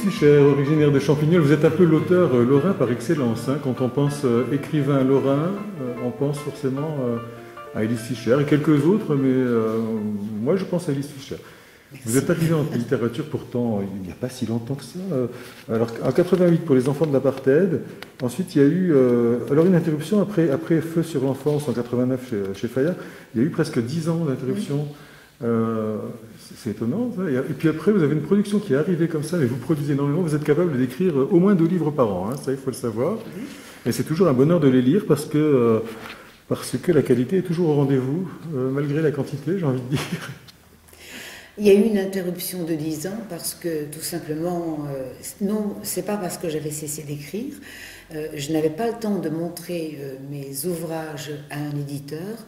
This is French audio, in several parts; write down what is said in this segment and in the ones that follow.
Fischer, originaire de Champignol, vous êtes un peu l'auteur lorrain par excellence. Hein. Quand on pense écrivain lorrain, on pense forcément à Élise Fischer et quelques autres, mais moi je pense à Élise Fischer. Merci. Vous êtes arrivé en littérature pourtant il n'y a pas si longtemps que ça. Alors en 88 pour les enfants de l'apartheid, ensuite il y a eu alors une interruption après Feu sur l'enfance en 89 chez Fayard, il y a eu presque 10 ans d'interruption. Oui. C'est étonnant. Ça. Et puis après, vous avez une production qui est arrivée comme ça, mais vous produisez énormément, vous êtes capable d'écrire au moins 2 livres par an, hein, ça il faut le savoir. Oui. Et c'est toujours un bonheur de les lire parce que la qualité est toujours au rendez-vous, malgré la quantité, j'ai envie de dire. Il y a eu une interruption de 10 ans parce que tout simplement, non, c'est pas parce que j'avais cessé d'écrire, je n'avais pas le temps de montrer mes ouvrages à un éditeur.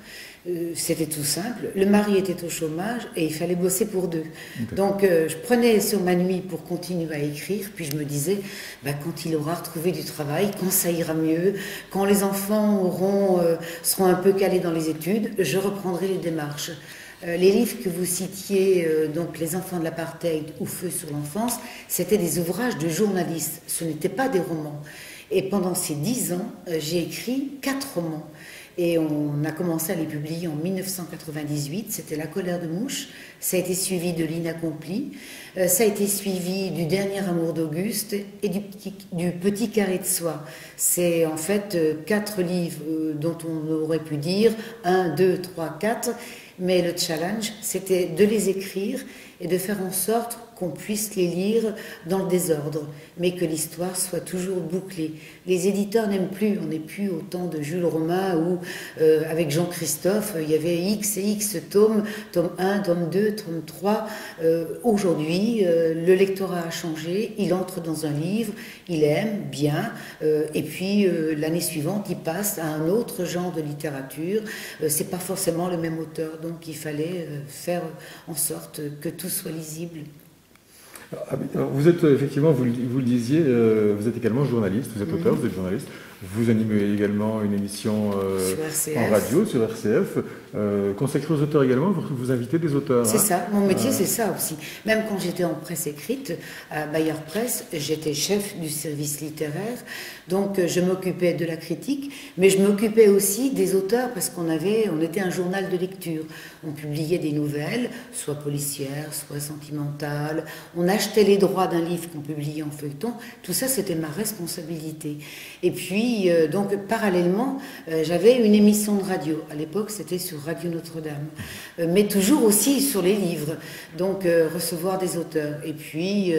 C'était tout simple, le mari était au chômage et il fallait bosser pour 2. Okay. Donc je prenais sur ma nuit pour continuer à écrire, puis je me disais, quand il aura retrouvé du travail, quand ça ira mieux, quand les enfants seront un peu calés dans les études, je reprendrai les démarches. Les livres que vous citiez, donc Les enfants de l'apartheid ou Feu sur l'enfance, c'était des ouvrages de journalistes, ce n'étaient pas des romans. Et pendant ces 10 ans, j'ai écrit 4 romans. Et on a commencé à les publier en 1998, c'était La colère de mouche, ça a été suivi de L'Inaccompli, ça a été suivi du Dernier amour d'Auguste et du Petit carré de soie. C'est en fait 4 livres dont on aurait pu dire 1, 2, 3, 4, mais le challenge c'était de les écrire et de faire en sorte qu'on puisse les lire dans le désordre, mais que l'histoire soit toujours bouclée. Les éditeurs n'aiment plus, on n'est plus au temps de Jules Romain où, avec Jean-Christophe, il y avait X et X tomes, tome 1, tome 2, tome 3. Aujourd'hui, le lectorat a changé, il entre dans un livre, il aime bien, et puis l'année suivante, il passe à un autre genre de littérature. C'est pas forcément le même auteur, donc il fallait faire en sorte que tout soit lisible. Vous êtes effectivement, vous le disiez, vous êtes également journaliste, vous êtes auteur, vous êtes journaliste, vous animez également une émission en radio sur RCF, consacrée aux auteurs également, vous invitez des auteurs. C'est ça, mon métier c'est ça aussi. Même quand j'étais en presse écrite, à Bayard Presse, j'étais chef du service littéraire, donc je m'occupais de la critique, mais je m'occupais aussi des auteurs parce on était un journal de lecture. On publiait des nouvelles, soit policières, soit sentimentales, on achetait les droits d'un livre qu'on publiait en feuilleton, tout ça c'était ma responsabilité. Et puis, donc parallèlement, j'avais une émission de radio, à l'époque c'était sur Radio Notre-Dame, mais toujours aussi sur les livres, donc recevoir des auteurs. Et puis,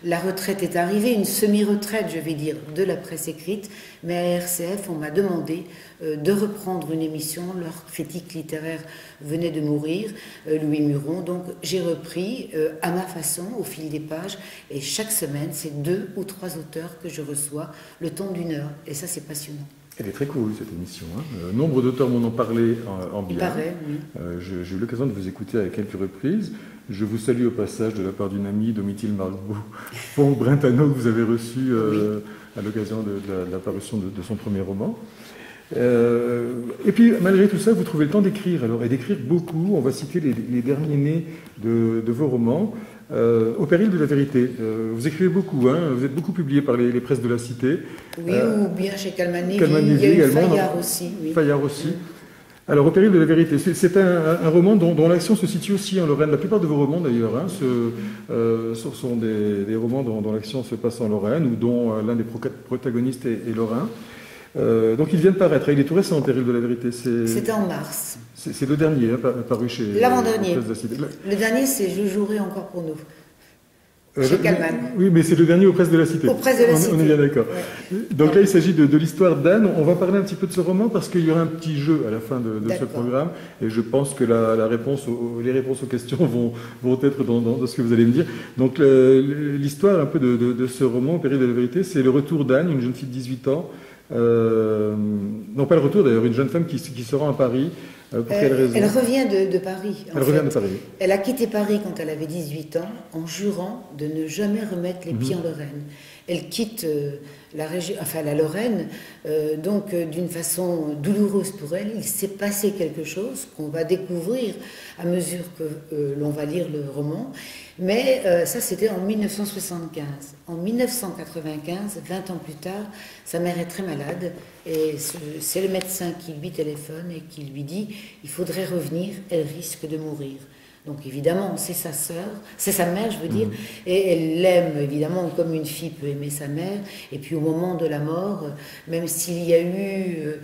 la retraite est arrivée, une semi-retraite, je vais dire, de la presse écrite, mais à RCF, on m'a demandé de reprendre une émission, leur critique littéraire venait de mourir, Louis Muron, donc j'ai repris à ma façon, au fil des pages, et chaque semaine, c'est 2 ou 3 auteurs que je reçois, le temps d'1 heure, et ça c'est passionnant. Elle est très cool cette émission. Hein. Nombre d'auteurs m'en ont parlé en bien. Pareil, oui. J'ai eu l'occasion de vous écouter à quelques reprises. Je vous salue au passage de la part d'une amie, Domitille Marbeau-Brentano, que vous avez reçue à l'occasion de la parution de son premier roman. Et puis, malgré tout ça, vous trouvez le temps d'écrire, et d'écrire beaucoup. On va citer les derniers nés de vos romans. Au péril de la vérité. Vous écrivez beaucoup, hein, vous êtes beaucoup publié par les presses de la Cité. Oui, ou bien chez Calman-Lévy. Il y a eu Fayard aussi. Oui. Fayard aussi. Alors, Au péril de la vérité, c'est un roman dont l'action se situe aussi en Lorraine. La plupart de vos romans, d'ailleurs, hein, sont des romans dont l'action se passe en Lorraine, ou dont l'un des protagonistes est lorrain. Donc il vient de paraître, il est tout récent, Au péril de la vérité. C'était en mars. C'est le dernier, hein, paru chez l'avant-dernier. Le dernier, c'est Je jouerai encore pour nous. Chez Calman. Oui, mais c'est le dernier aux presses de la Cité. Aux presses de la Cité. On est bien d'accord. Ouais. Donc là, il s'agit de l'histoire d'Anne. On va parler un petit peu de ce roman parce qu'il y aura un petit jeu à la fin de ce programme. Et je pense que les réponses aux questions vont être dans ce que vous allez me dire. Donc l'histoire un peu de ce roman, Au péril de la vérité, c'est le retour d'Anne, une jeune fille de 18 ans. Non, pas le retour d'ailleurs, une jeune femme qui se rend à Paris. Pour quelle raison ? Elle revient de Paris. Elle revient de Paris. Elle a quitté Paris quand elle avait 18 ans en jurant de ne jamais remettre les pieds en Lorraine. elle quitte la région, enfin la Lorraine, donc d'une façon douloureuse pour elle. Il s'est passé quelque chose qu'on va découvrir à mesure que l'on va lire le roman. Mais ça, c'était en 1975. En 1995, 20 ans plus tard, sa mère est très malade et c'est le médecin qui lui téléphone et qui lui dit « il faudrait revenir, elle risque de mourir ». Donc évidemment, c'est sa sœur, c'est sa mère, je veux dire, et elle l'aime évidemment comme une fille peut aimer sa mère. Et puis au moment de la mort, même s'il y a eu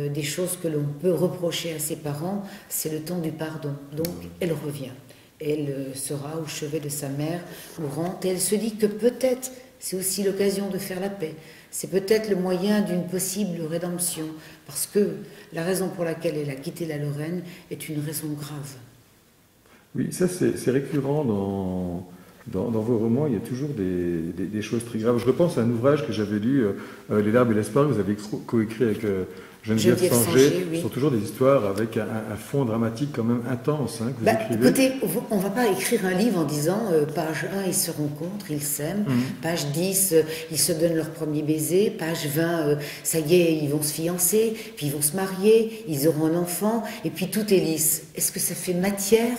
des choses que l'on peut reprocher à ses parents, c'est le temps du pardon. Donc elle revient. Elle sera au chevet de sa mère mourante et elle se dit que peut-être c'est aussi l'occasion de faire la paix. C'est peut-être le moyen d'une possible rédemption, parce que la raison pour laquelle elle a quitté la Lorraine est une raison grave. Oui, ça c'est récurrent dans vos romans, il y a toujours des choses très graves. Je repense à un ouvrage que j'avais lu, Les Larmes et l'Espoir, que vous avez coécrit avec Geneviève Sanger. Oui. Ce sont toujours des histoires avec un fond dramatique quand même intense que vous écrivez. Écoutez, on ne va pas écrire un livre en disant page 1, ils se rencontrent, ils s'aiment, page 10, ils se donnent leur premier baiser, page 20, ça y est, ils vont se fiancer, puis ils vont se marier, ils auront un enfant, et puis tout est lisse. Est-ce que ça fait matière?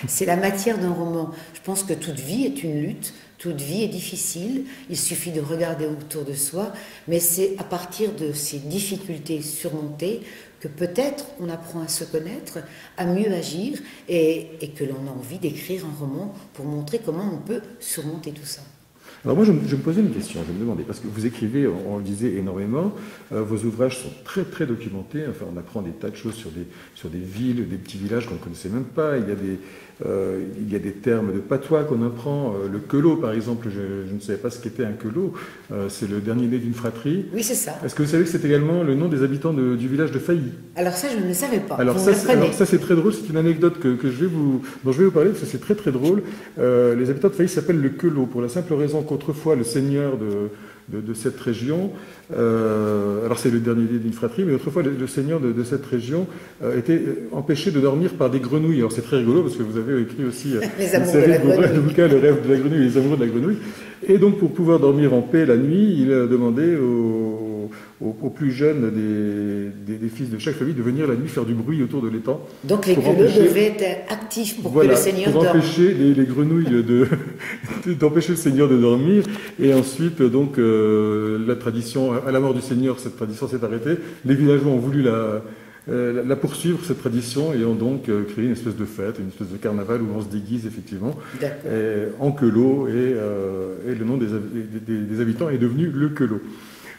C'est la matière d'un roman. Je pense que toute vie est une lutte, toute vie est difficile, il suffit de regarder autour de soi, mais c'est à partir de ces difficultés surmontées que peut-être on apprend à se connaître, à mieux agir, et que l'on a envie d'écrire un roman pour montrer comment on peut surmonter tout ça. Alors moi, je me posais une question, je me demandais, parce que vous écrivez, on le disait énormément, vos ouvrages sont très très documentés, enfin on apprend des tas de choses sur des villes, des petits villages qu'on ne connaissait même pas, il y a des termes de patois qu'on apprend, le queulot par exemple, je ne savais pas ce qu'était un queulot, c'est le dernier né d'une fratrie. Oui, c'est ça. Est-ce que vous savez que c'est également le nom des habitants du village de Failly? Alors ça, je ne le savais pas. Alors ça, c'est très drôle, c'est une anecdote dont je vais vous parler, parce que c'est très très drôle. Les habitants de Failly s'appellent le queulot, pour la simple raison qu'autrefois le seigneur de cette région, alors c'est le dernier né d'une fratrie, mais autrefois le seigneur de cette région était empêché de dormir par des grenouilles. Alors c'est très rigolo parce que vous avez écrit aussi une série de bouquins, Le rêve de la grenouille et Les amoureux de la grenouille. Et donc pour pouvoir dormir en paix la nuit, il a demandé aux plus jeunes des fils de chaque famille de venir la nuit faire du bruit autour de l'étang. Donc les queulots devaient être actifs pour que le seigneur dorme. Pour empêcher les grenouilles d'empêcher le seigneur de dormir. Et ensuite, donc, la tradition, à la mort du seigneur, cette tradition s'est arrêtée. Les villageois ont voulu la poursuivre, cette tradition, et ont donc créé une espèce de fête, une espèce de carnaval où on se déguise effectivement en queulot, et le nom des habitants est devenu le queulot.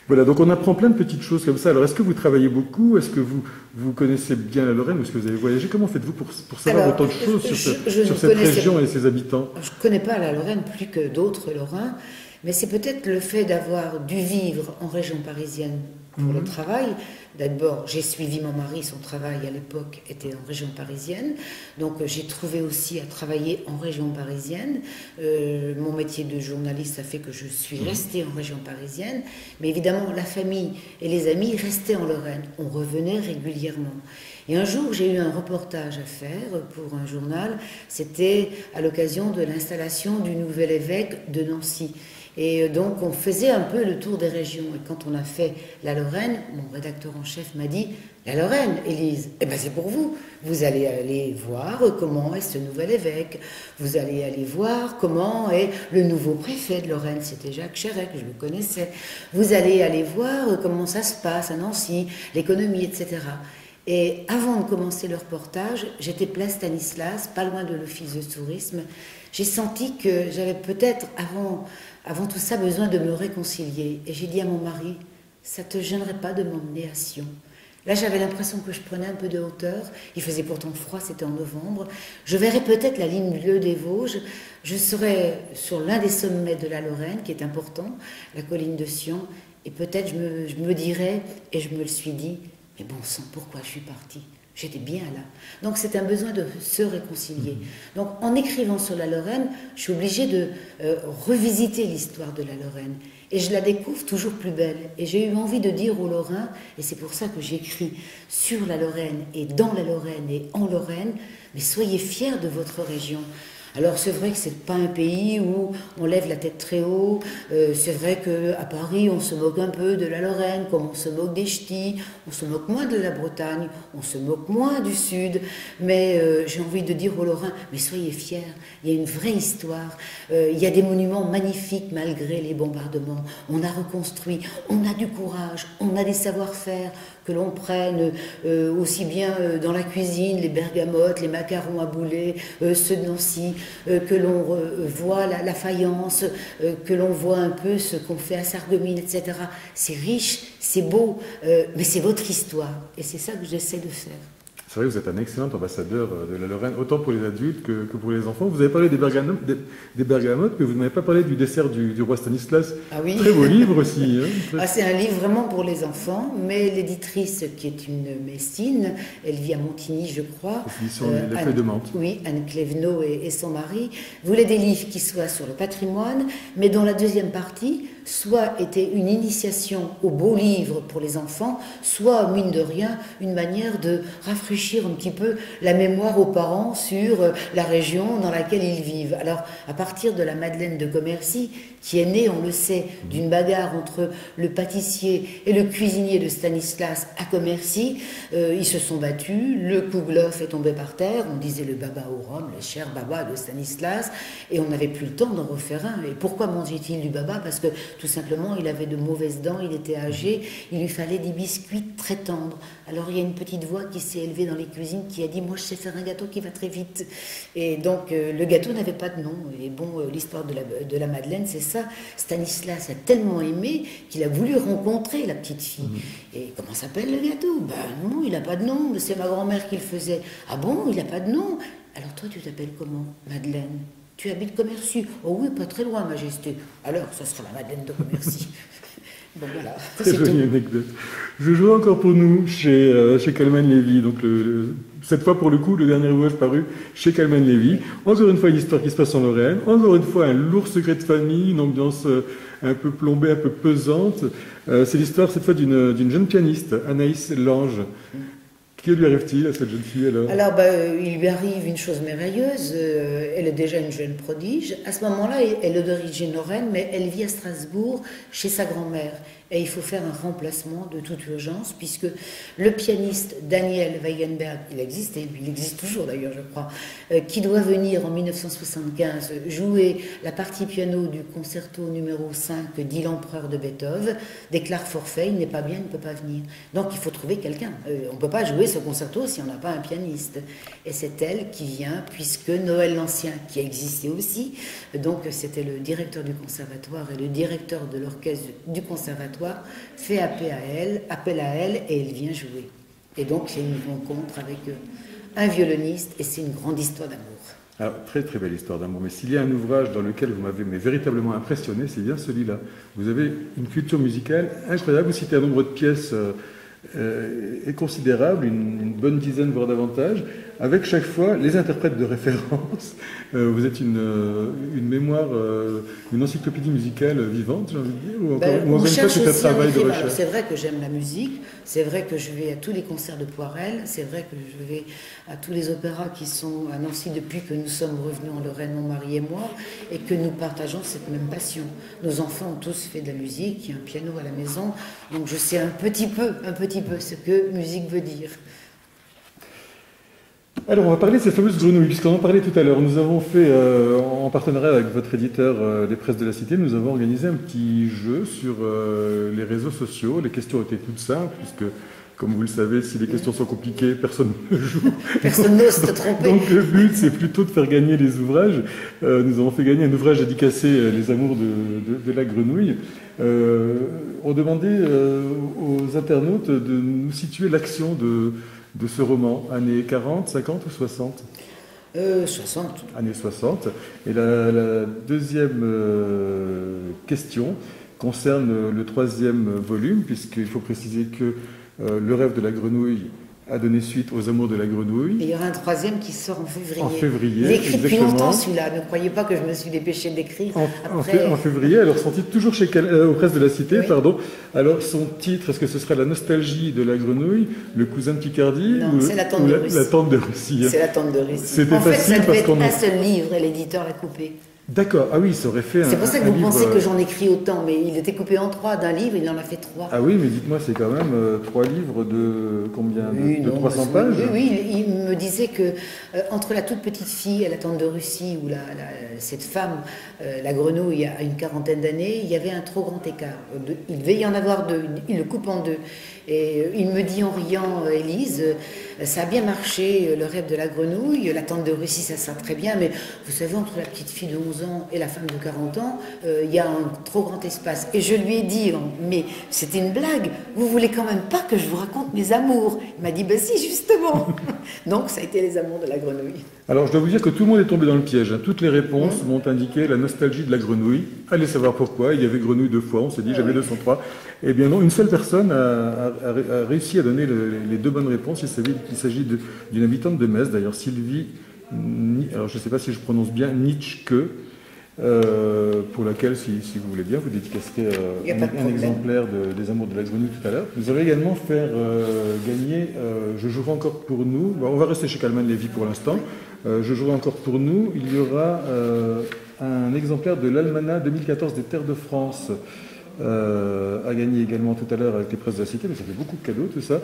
Voilà, donc on apprend plein de petites choses comme ça. Alors, est-ce que vous travaillez beaucoup? Est-ce que vous connaissez bien la Lorraine? Est-ce que vous avez voyagé? Comment faites-vous pour savoir autant de choses sur cette région et ses habitants? Je ne connais pas la Lorraine plus que d'autres Lorrains, mais c'est peut-être le fait d'avoir dû vivre en région parisienne pour le travail. D'abord, j'ai suivi mon mari, son travail à l'époque était en région parisienne, donc j'ai trouvé aussi à travailler en région parisienne. Mon métier de journaliste a fait que je suis restée en région parisienne, mais évidemment la famille et les amis restaient en Lorraine, on revenait régulièrement. Et un jour, j'ai eu un reportage à faire pour un journal, c'était à l'occasion de l'installation du nouvel évêque de Nancy. Et donc, on faisait un peu le tour des régions. Et quand on a fait la Lorraine, mon rédacteur en chef m'a dit « La Lorraine, Élise, eh ben c'est pour vous. Vous allez aller voir comment est ce nouvel évêque. Vous allez aller voir comment est le nouveau préfet de Lorraine. » C'était Jacques Chérec, je le connaissais. Vous allez aller voir comment ça se passe à Nancy, l'économie, etc. Et avant de commencer le reportage, j'étais place Stanislas, pas loin de l'office de tourisme. J'ai senti que j'avais peut-être, avant tout ça, besoin de me réconcilier. Et j'ai dit à mon mari, ça ne te gênerait pas de m'emmener à Sion? Là, j'avais l'impression que je prenais un peu de hauteur. Il faisait pourtant froid, c'était en novembre. Je verrais peut-être la ligne bleue des Vosges. Je serais sur l'un des sommets de la Lorraine, qui est important, la colline de Sion. Et peut-être je me dirais, et je me le suis dit, mais bon sang, pourquoi je suis partie? J'étais bien là. Donc c'est un besoin de se réconcilier. Donc en écrivant sur la Lorraine, je suis obligée de revisiter l'histoire de la Lorraine. Et je la découvre toujours plus belle. Et j'ai eu envie de dire aux Lorrains, et c'est pour ça que j'écris sur la Lorraine, et dans la Lorraine, et en Lorraine, mais soyez fiers de votre région. Alors c'est vrai que c'est pas un pays où on lève la tête très haut. C'est vrai qu'à Paris, on se moque un peu de la Lorraine, comme on se moque des ch'tis, on se moque moins de la Bretagne, on se moque moins du Sud. Mais j'ai envie de dire aux Lorrains, mais soyez fiers, il y a une vraie histoire. Il y a des monuments magnifiques malgré les bombardements. On a reconstruit, on a du courage, on a des savoir-faire que l'on prenne aussi bien dans la cuisine, les bergamotes, les macarons à boulet, ceux de Nancy, que l'on voit la faïence, que l'on voit un peu ce qu'on fait à Sarreguemines, etc. C'est riche, c'est beau, mais c'est votre histoire. Et c'est ça que j'essaie de faire. C'est vrai que vous êtes un excellent ambassadeur de la Lorraine, autant pour les adultes que pour les enfants. Vous avez parlé des bergamotes, mais vous n'avez pas parlé du dessert du roi Stanislas. Ah oui. Très beau livre aussi. Hein. Ah, c'est un livre vraiment pour les enfants, mais l'éditrice, qui est une Messine, elle vit à Montigny, je crois. La Feuille de Menthe. Oui, Anne Clévenot et son mari voulaient des livres qui soient sur le patrimoine, mais dont la deuxième partie soit était une initiation aux beaux livres pour les enfants, soit, mine de rien, une manière de rafraîchir un petit peu la mémoire aux parents sur la région dans laquelle ils vivent. Alors, à partir de la Madeleine de Commercy, qui est née, on le sait, d'une bagarre entre le pâtissier et le cuisinier de Stanislas à Commercy, ils se sont battus, le Kouglof est tombé par terre, on disait le baba au rhum, le cher baba de Stanislas, et on n'avait plus le temps d'en refaire un. Et pourquoi mangeait-il du baba? Parce que tout simplement, il avait de mauvaises dents, il était âgé, il lui fallait des biscuits très tendres. Alors il y a une petite voix qui s'est élevée dans les cuisines qui a dit « Moi, je sais faire un gâteau qui va très vite ». Et donc, le gâteau n'avait pas de nom. Et bon, l'histoire de la Madeleine, c'est ça. Stanislas a tellement aimé qu'il a voulu rencontrer la petite fille. Et comment s'appelle le gâteau? Ben non, il n'a pas de nom, c'est ma grand-mère qui le faisait. Ah bon, il n'a pas de nom? Alors toi, tu t'appelles comment? Madeleine. Tu habites Commercy? Oh oui, pas très loin, Majesté. Alors, ça sera la Madeleine de Commercy. Bon, voilà. Très jolie anecdote. Je joue encore pour nous chez Calman Lévy. Donc, cette fois, pour le coup, le dernier ouvrage paru chez Calman Lévy. Encore une fois, une histoire qui se passe en Lorraine. Encore une fois, un lourd secret de famille, une ambiance un peu plombée, un peu pesante. C'est l'histoire, cette fois, d'une jeune pianiste, Anaïs Lange. Que lui arrive-t-il à cette jeune fille alors? Alors, il lui arrive une chose merveilleuse. Elle est déjà une jeune prodige. À ce moment-là, elle est d'origine lorraine, mais elle vit à Strasbourg chez sa grand-mère. Et il faut faire un remplacement de toute urgence, puisque le pianiste Daniel Weigenberg, il existait, il existe toujours d'ailleurs, je crois, qui doit venir en 1975 jouer la partie piano du concerto numéro 5 dit l'Empereur de Beethoven, déclare forfait, il n'est pas bien, il ne peut pas venir. Donc il faut trouver quelqu'un. On ne peut pas jouer ce concerto si on n'a pas un pianiste. Et c'est elle qui vient, puisque Noël l'Ancien, qui a existé aussi, donc c'était le directeur du conservatoire et le directeur de l'orchestre du conservatoire, fait appel à elle et elle vient jouer. Et donc c'est une rencontre avec un violoniste et c'est une grande histoire d'amour. Alors, très très belle histoire d'amour, mais s'il y a un ouvrage dans lequel vous m'avez véritablement impressionné, c'est bien celui-là. Vous avez une culture musicale incroyable, vous citez un nombre de pièces est considérable, une bonne dizaine voire davantage, avec chaque fois les interprètes de référence. Vous êtes une mémoire, une encyclopédie musicale vivante, j'ai envie de dire, ou encore une fois c'est un travail de recherche. C'est vrai que j'aime la musique, c'est vrai que je vais à tous les concerts de Poirel, c'est vrai que je vais à tous les opéras qui sont à Nancy depuis que nous sommes revenus en Lorraine, mon mari et moi, et que nous partageons cette même passion. Nos enfants ont tous fait de la musique, il y a un piano à la maison, donc je sais un petit peu ce que musique veut dire. Alors, on va parler de ces fameuses grenouilles, puisqu'on en parlait tout à l'heure. Nous avons fait, en partenariat avec votre éditeur des Presses de la Cité, nous avons organisé un petit jeu sur les réseaux sociaux. Les questions étaient toutes simples, puisque, comme vous le savez, si les questions sont compliquées, personne ne joue. Personne n'ose se tromper. Donc, le but, c'est plutôt de faire gagner les ouvrages. Nous avons fait gagner un ouvrage dédicacé Les Amours de la grenouille. On demandait aux internautes de nous situer l'action de ce roman, années 40, 50 ou 60 60. Années 60. Et la deuxième question concerne le troisième volume, puisqu'il faut préciser que Le rêve de la grenouille a donné suite aux Amours de la Grenouille. Et il y aura un troisième qui sort en février. En février, il est écrit depuis exactement. longtemps celui-là, ne croyez pas que je me suis dépêchée de l'écrire. En février, alors son titre toujours aux Presses de la Cité, Oui. pardon. Alors son titre, est-ce que ce sera La nostalgie de la grenouille, Le cousin de Picardie Non, c'est La tante de Russie. La tante de Russie. C'est La tante de Russie. C'était En fait, facile ça devait parce être qu'on un seul livre et l'éditeur l'a coupé. D'accord, ah oui, ça aurait fait C'est pour ça que un vous livre... pensez que j'en écris autant, mais il était coupé en 3 d'un livre, il en a fait 3. Ah oui, mais dites-moi, c'est quand même 3 livres de combien de 300 pages? Oui, il me disait que entre la toute petite fille et la tante de Russie, ou cette femme, la grenouille, a une quarantaine d'années, il y avait un trop grand écart. Il devait y en avoir 2, il le coupe en 2. Et il me dit en riant, Élise, ça a bien marché, le rêve de la grenouille, la tante de Russie, ça sert très bien, mais vous savez, entre la petite fille de 11 ans et la femme de 40 ans, il y a un trop grand espace. Et je lui ai dit, mais c'était une blague, vous voulez quand même pas que je vous raconte mes amours? Il m'a dit, ben si, justement. Donc ça a été les amours de la grenouille. Alors je dois vous dire que tout le monde est tombé dans le piège. Toutes les réponses m'ont indiqué la nostalgie de la grenouille. Allez savoir pourquoi, il y avait grenouille 2 fois, on s'est dit j'avais 203. Eh bien non, une seule personne a réussi à donner les 2 bonnes réponses. Il s'agit d'une habitante de Metz, d'ailleurs Sylvie, alors je ne sais pas si je prononce bien, Nitschke, pour laquelle, si vous voulez bien, vous dédicacerez un exemplaire des Amours de la Grenouille tout à l'heure. Vous allez également faire gagner Je jouerai encore pour nous. Bon, on va rester chez Calman Lévy pour l'instant. Je jouerai encore pour nous. Il y aura un exemplaire de l'Almanach 2014 des Terres de France à gagner également tout à l'heure avec les Presses de la Cité, mais ça fait beaucoup de cadeaux tout ça.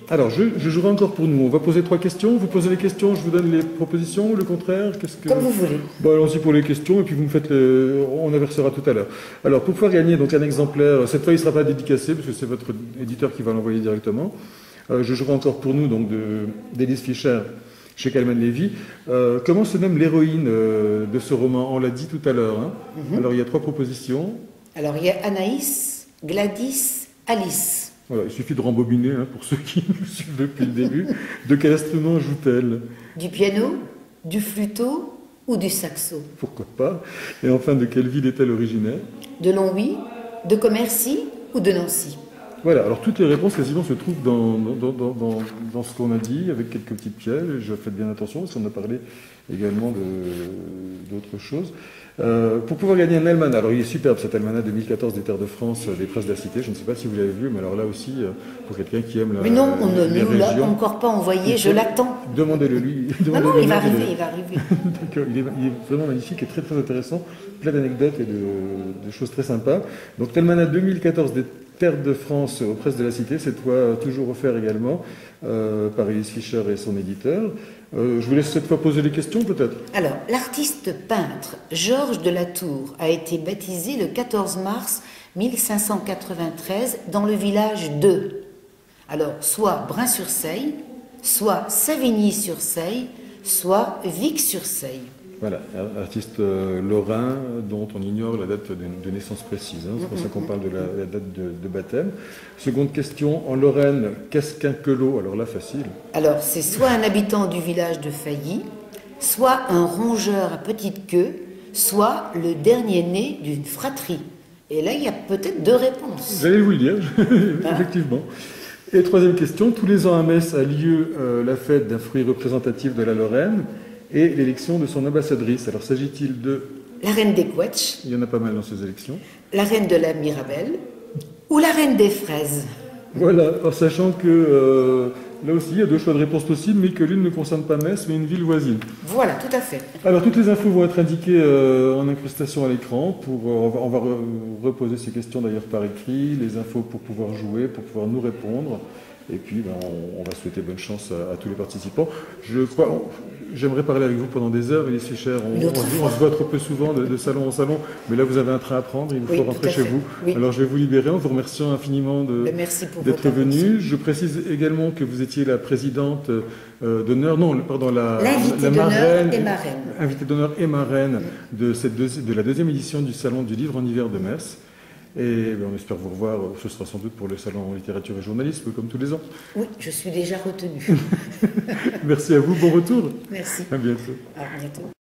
Alors, je jouerai encore pour nous. On va poser 3 questions. Vous posez les questions, je vous donne les propositions ou le contraire. Comme vous voulez. Bon, allons-y pour les questions et puis vous me faites on inversera tout à l'heure. Alors, pour pouvoir gagner donc un exemplaire, cette fois il ne sera pas dédicacé parce que c'est votre éditeur qui va l'envoyer directement. Je jouerai encore pour nous donc d'Élise Fischer chez Calman Lévy. Comment se nomme l'héroïne de ce roman? On l'a dit tout à l'heure. Hein. Alors, il y a 3 propositions. Alors, il y a Anaïs, Gladys, Alice. Voilà, il suffit de rembobiner pour ceux qui nous suivent depuis le début. De quel instrument joue-t-elle? Du piano, du flûteau ou du saxo? Pourquoi pas? Et enfin, de quelle ville est-elle originaire? De Longwy, de Commercy ou de Nancy? Voilà, alors toutes les réponses quasiment se trouvent dans ce qu'on a dit, avec quelques petites pièges. Je fais bien attention parce qu'on a parlé également d'autres choses. Pour pouvoir gagner un almanach, alors il est superbe cet almanach 2014 des Terres de France, des Presses de la Cité, je ne sais pas si vous l'avez vu, mais alors là aussi, pour quelqu'un qui aime mais non, on ne nous l'a encore pas envoyé, je l'attends. Demandez-le lui. Non, il va arriver, il va arriver. D'accord, il est vraiment magnifique et très très intéressant, plein d'anecdotes et de choses très sympas. Donc l'almanach 2014 des Terres de France aux Presses de la Cité, cette fois toujours offert également par Élise Fischer et son éditeur. Je vous laisse cette fois poser les questions peut-être. Alors, l'artiste peintre Georges de la Tour a été baptisé le 14 mars 1593 dans le village de, alors, soit Brin-sur-Seille, soit Savigny-sur-Seille, soit Vic-sur-Seille. Voilà, artiste lorrain dont on ignore la date de naissance précise. Hein, c'est pour ça qu'on parle de la date de baptême. Seconde question, en Lorraine, qu'est-ce qu'un quelot? Alors là, facile. Alors, c'est soit un habitant du village de Failly, soit un rongeur à petite queue, soit le dernier né d'une fratrie. Et là, il y a peut-être 2 réponses. J'allais vous le dire, effectivement. Et troisième question, tous les ans à Metz a lieu la fête d'un fruit représentatif de la Lorraine et l'élection de son ambassadrice. Alors s'agit-il de... La reine des Quetch. Il y en a pas mal dans ces élections. La reine de la Mirabelle ou la reine des fraises. Voilà, en sachant que là aussi il y a 2 choix de réponse possibles, mais que l'une ne concerne pas Metz, mais une ville voisine. Voilà, tout à fait. Alors toutes les infos vont être indiquées en incrustation à l'écran. On va reposer ces questions d'ailleurs par écrit, les infos pour pouvoir jouer, pour pouvoir nous répondre. Et puis, on va souhaiter bonne chance à tous les participants. J'aimerais parler avec vous pendant des heures, Élise Fischer. On se voit trop peu souvent de salon en salon, mais là, vous avez un train à prendre, il vous faut rentrer chez vous. Oui. Alors, je vais vous libérer en vous remerciant infiniment d'être venu. Je précise également que vous étiez la présidente d'honneur, l'invitée d'honneur et marraine. Invitée d'honneur et marraine de la 2e édition du Salon du Livre en hiver de Metz. Et on espère vous revoir, ce sera sans doute pour le salon littérature et journalisme, comme tous les ans. Oui, je suis déjà retenue. Merci à vous, bon retour. Merci. À bientôt. À bientôt.